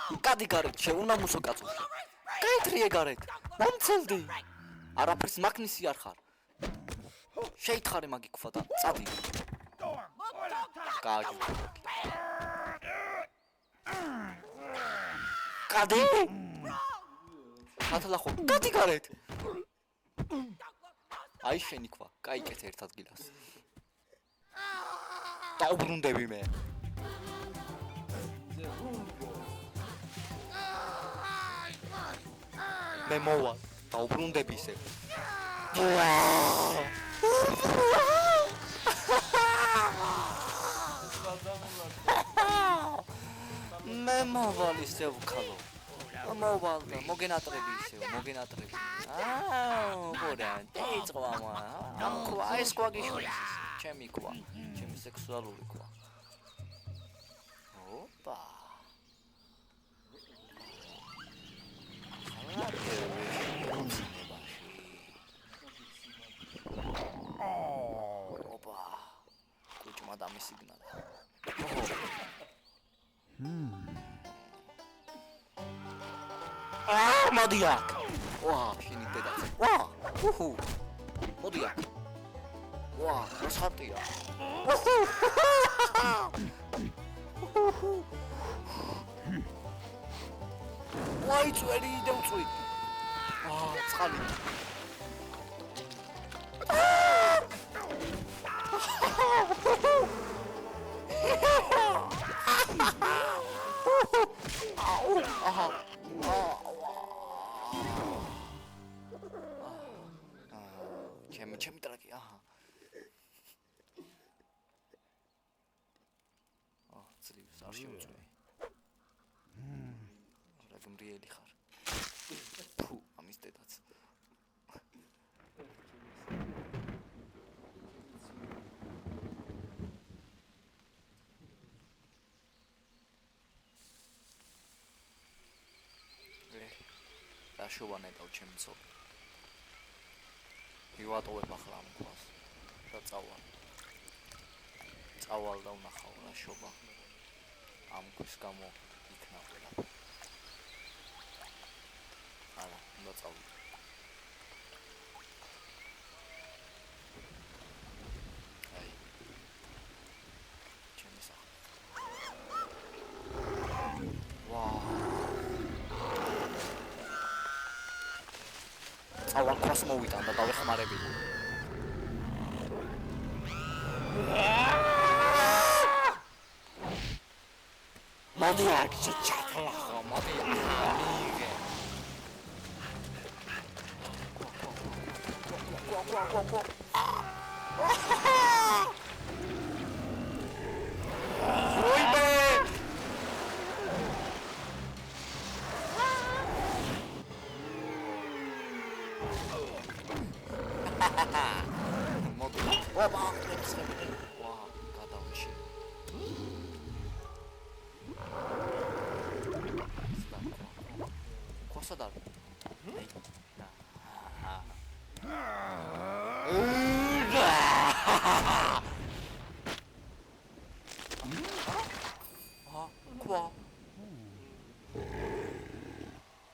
გადი გარეთ, შეუნამუსო კაცო. გაითრიე გარეთ. მომცელდი. არაფერს მაგნისი არ ხარ. შეითხარე მაგი ქვა და წადი. გააჯუ. გადი? ხათლახო, გადი გარეთ. აი შენი ქვა, კაიკეთ ერთ ადგილას. დაუბრუნდები მე. მე მოვალ, დაუბრუნდები ისე. მე მოვალ ისე ვქალო. მოვალ და მოგენატრები ისე, მოგენატრები. ხოდა, ეწყვა მა. ამ ქვა ეს ქვა გიშვის. ჩემი ქვა, ჩემი სექსუალური ქვა. ოპა. ოპა. კუჭმა დამისიგნალა. მოდი აქ. ვა, შენი დედა. ვა, უჰუ. მოდი აქ. ვა, ხარტია. ვაი, წვერი დევწვი. წყალი. აჰა. ჩემი ტრაკი, აჰა. ძლივს არ შევწვი. რა გმრიელი ხარ. ფუ, ამის დედაც. და შოვანებავ ჩემი ცოლი. მივატოვებ ახლა ამ ქვას და წავალ. წავალ და ვნახავ რა შობა. ამ ქვის გამო იქნა ყველაფერი. არა, უნდა წავიდე. აი. ჩემი სახლი. ვაუ. წავალ ქვას მოვიტან და დავეხმარებინო. მოდი აქ ჩაჭრა, მოდი აქ. მოდი. ოპა, ვა, გადავიში. Kosadar. Kva.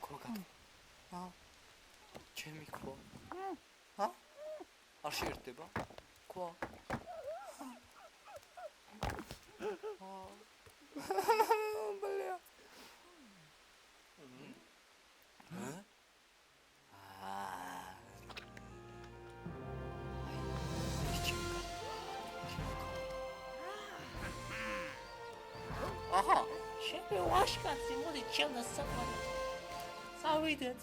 Kogat. Ჩემი kva. არ შეერთდება? Kva. Бля. Aha, შენ ვაშკაცი მოდი ჩემს საფარად. წავიდეთ.